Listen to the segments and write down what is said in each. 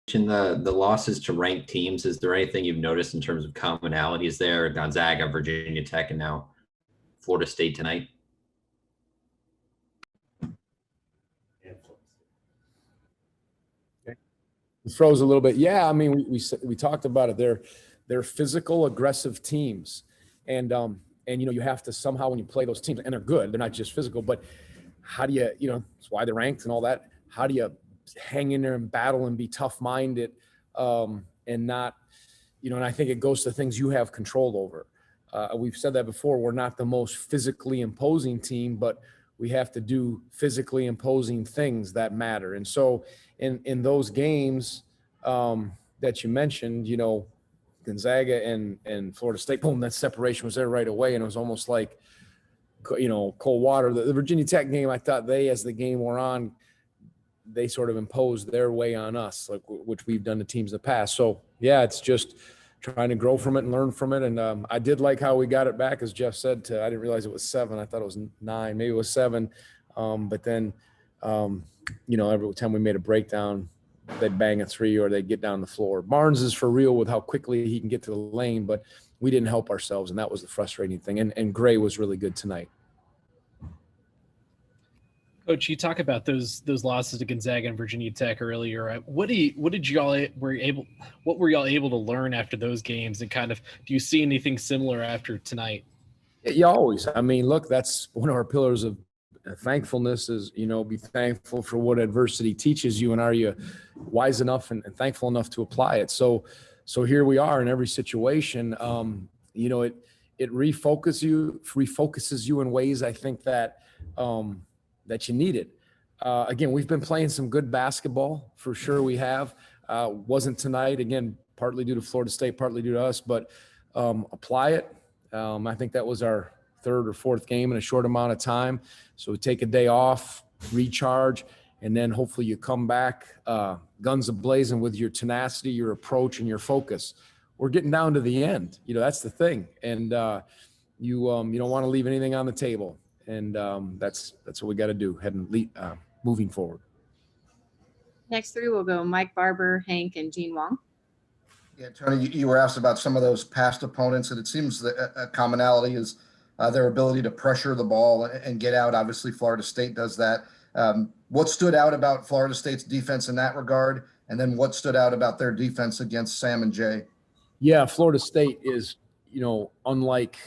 the losses to ranked teams. Is there anything you've noticed in terms of commonalities there? Gonzaga, Virginia Tech, and now Florida State tonight. It froze a little bit. Yeah, I mean, we talked about it. They're physical, aggressive teams, and you have to somehow, when you play those teams, and they're good, they're not just physical, but how do you that's why they're ranked and all that. How do you hang in there and battle and be tough-minded, and not, and I think it goes to things you have control over. We've said that before. We're not the most physically imposing team, but we have to do physically imposing things that matter. And so in those games that you mentioned, Gonzaga and Florida State, boom, that separation was there right away. And it was almost like, cold water. The Virginia Tech game, I thought as the game wore on, they sort of imposed their way on us, which we've done to teams in the past. So, yeah, it's just trying to grow from it and learn from it. And I did like how we got it back, as Jeff said, I didn't realize it was 7. I thought it was 9, maybe it was 7. But then, every time we made a breakdown, they'd bang a 3 or they'd get down the floor. Barnes is for real with how quickly he can get to the lane, but we didn't help ourselves, and that was the frustrating thing. And Gray was really good tonight. Coach, you talk about those losses to Gonzaga and Virginia Tech earlier. What were y'all able to learn after those games, and kind of do you see anything similar after tonight? You always. I mean, look, that's one of our pillars of thankfulness is, be thankful for what adversity teaches you, and are you wise enough and thankful enough to apply it? So here we are in every situation. It refocuses you in ways I think that that you needed. Again, we've been playing some good basketball, for sure we have. Wasn't tonight, again, partly due to Florida State, partly due to us, but apply it. I think that was our 3rd or 4th game in a short amount of time. So take a day off, recharge, and then hopefully you come back guns a-blazing with your tenacity, your approach, and your focus. We're getting down to the end. That's the thing. And you don't want to leave anything on the table. And that's what we got to do moving forward. Next 3 will go Mike Barber, Hank, and Gene Wong. Yeah, Tony, you were asked about some of those past opponents, and it seems that a commonality is their ability to pressure the ball and get out. Obviously, Florida State does that. What stood out about Florida State's defense in that regard? And then what stood out about their defense against Sam and Jay? Yeah, Florida State is, unlike,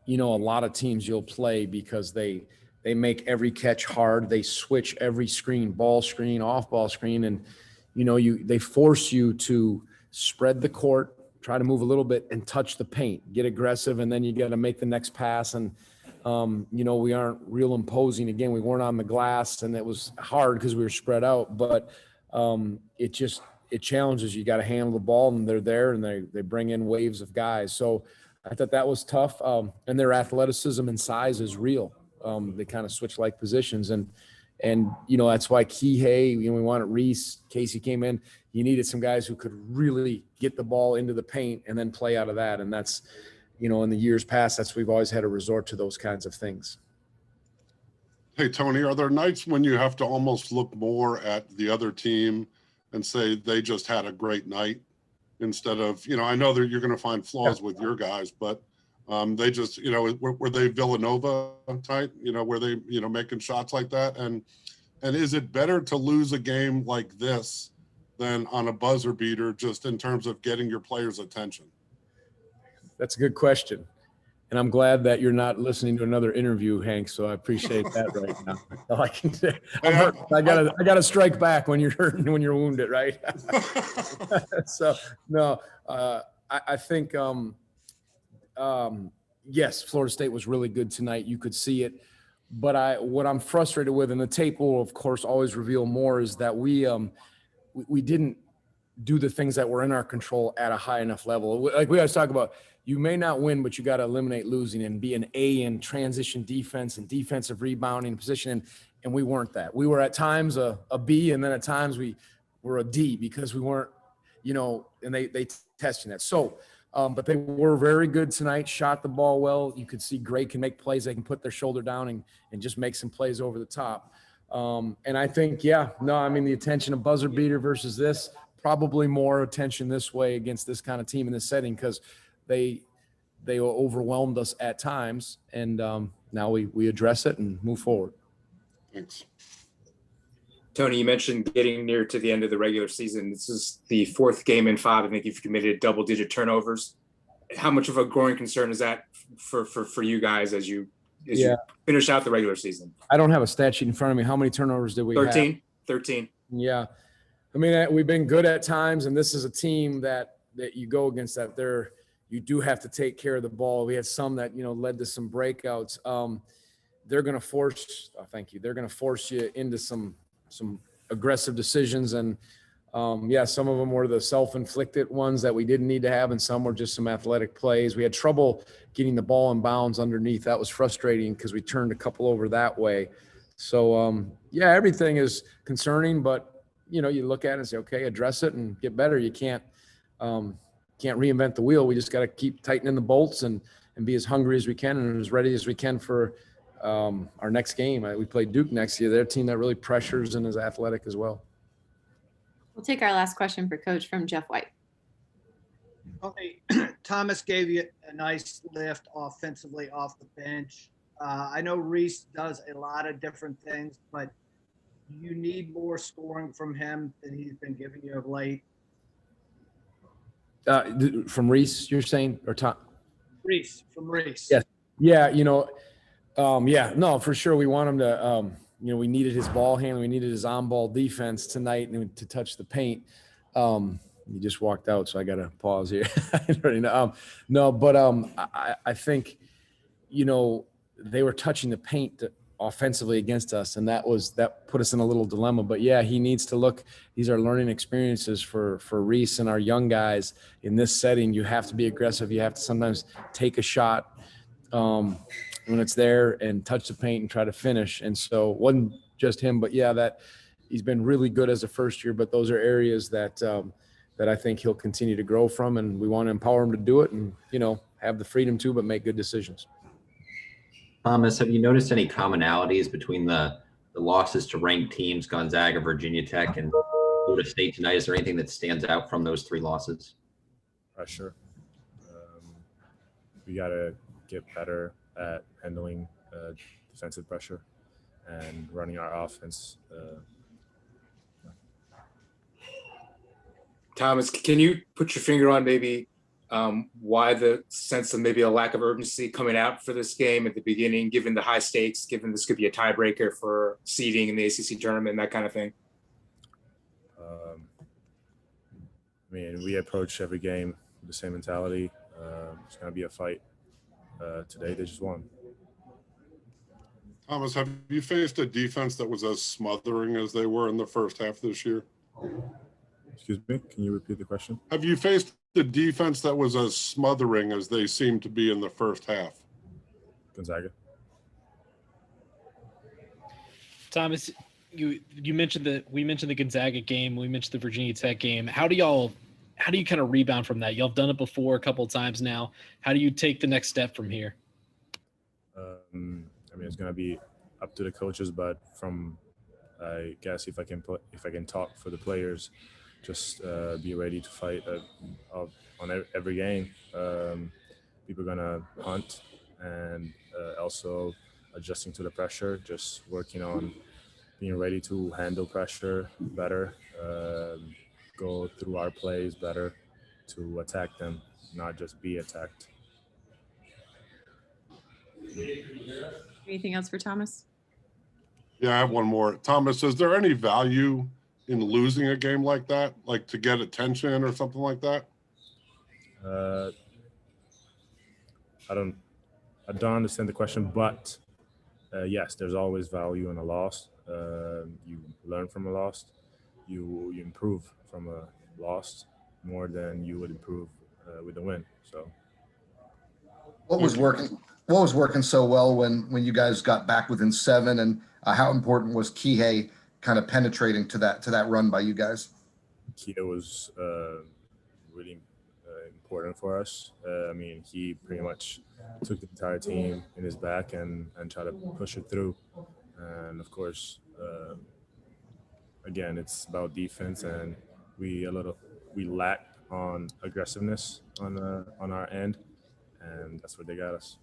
a lot of teams you'll play, because they make every catch hard. They switch every screen, ball screen, off ball screen. And, they force you to spread the court, try to move a little bit and touch the paint, get aggressive. And then you got to make the next pass. And, we aren't real imposing. Again, we weren't on the glass, and it was hard because we were spread out, but it challenges. You got to handle the ball, and they're there, and they bring in waves of guys. So I thought that was tough. And their athleticism and size is real. They kind of switch like positions, and that's why Kihei, we wanted Reese, Casey came in. You needed some guys who could really get the ball into the paint and then play out of that. And that's, in the years past, we've always had to resort to those kinds of things. Hey, Tony, are there nights when you have to almost look more at the other team and say they just had a great night, instead of, I know that you're going to find flaws with your guys, but they just, were they Villanova type, were they, making shots like that? And is it better to lose a game like this than on a buzzer beater, just in terms of getting your players' attention? That's a good question. And I'm glad that you're not listening to another interview, Hank. So I appreciate that right now. All I can say, I gotta strike back when you're hurting, when you're wounded, right? So no, I think yes, Florida State was really good tonight. You could see it, but what I'm frustrated with, and the tape will of course always reveal more, is that we didn't do the things that were in our control at a high enough level. Like we always talk about, you may not win, but you got to eliminate losing and be an A in transition defense and defensive rebounding position. And we weren't that. We were at times a B, and then at times we were a D, because we weren't, and they testing that. So, but they were very good tonight, shot the ball well. You could see Gray can make plays. They can put their shoulder down and just make some plays over the top. And I think, the attention of buzzer beater versus this, probably more attention this way against this kind of team in this setting because they overwhelmed us at times, and now we address it and move forward. Thanks. Tony, you mentioned getting near to the end of the regular season. This is the 4th game in 5. I think you've committed double-digit turnovers. How much of a growing concern is that for you guys as you finish out the regular season? I don't have a stat sheet in front of me. How many turnovers did we have? 13. Yeah. I mean, we've been good at times, and this is a team that you go against that you do have to take care of the ball. We had some that, led to some breakouts. They're going to force, thank you. They're going to force you into some aggressive decisions. And some of them were the self-inflicted ones that we didn't need to have. And some were just some athletic plays. We had trouble getting the ball in bounds underneath. That was frustrating because we turned a couple over that way. So everything is concerning, but you look at it and say, okay, address it and get better. You can't reinvent the wheel. We just got to keep tightening the bolts and be as hungry as we can and as ready as we can for our next game. We play Duke next year. They're a team that really pressures and is athletic as well. We'll take our last question for Coach from Jeff White. Okay. Thomas gave you a nice lift offensively off the bench. I know Reese does a lot of different things, but you need more scoring from him than he's been giving you of late. From Reese, you're saying, or Tom? Reese, from Reese. Yes. Yeah, no, for sure. We want him to, we needed his ball handling. We needed his on-ball defense tonight and to touch the paint. He just walked out, so I got to pause here. I think, they were touching the paint offensively against us, and that put us in a little dilemma. But yeah, he needs to look. These are learning experiences for Reese and our young guys in this setting. You have to be aggressive. You have to sometimes take a shot when it's there and touch the paint and try to finish. And so it wasn't just him, but that he's been really good as a first year. But those are areas that I think he'll continue to grow from, and we want to empower him to do it and have the freedom to, but make good decisions. Thomas, have you noticed any commonalities between the losses to ranked teams, Gonzaga, Virginia Tech, and Florida State tonight? Is there anything that stands out from those 3 losses? Pressure. We got to get better at handling defensive pressure and running our offense. Thomas, can you put your finger on maybe why the sense of maybe a lack of urgency coming out for this game at the beginning, given the high stakes, given this could be a tiebreaker for seeding in the ACC tournament, that kind of thing? We approach every game with the same mentality. It's going to be a fight. Today, they just won. Thomas, have you faced a defense that was as smothering as they were in the first half this year? Excuse me, can you repeat the question? Have you faced the defense that was as smothering as they seemed to be in the first half? Gonzaga. Thomas, we mentioned the Gonzaga game, we mentioned the Virginia Tech game. How do you kind of rebound from that? Y'all have done it before a couple of times now. How do you take the next step from here? It's going to be up to the coaches, but I guess if I can talk for the players, just be ready to fight on every game. People are going to hunt, and also adjusting to the pressure, just working on being ready to handle pressure better, go through our plays better to attack them, not just be attacked. Anything else for Thomas? Yeah, I have one more. Thomas, is there any value in losing a game like that, like to get attention or something like that? I don't understand the question, but yes, there's always value in a loss. You learn from a loss. You improve from a loss more than you would improve with a win. So, What was working so well when you guys got back within 7, and how important was Kihei kind of penetrating to that run by you guys? Kihei was really important for us. He pretty much took the entire team in his back and tried to push it through. And of course, again, it's about defense, and we lacked on aggressiveness on our end, and that's where they got us.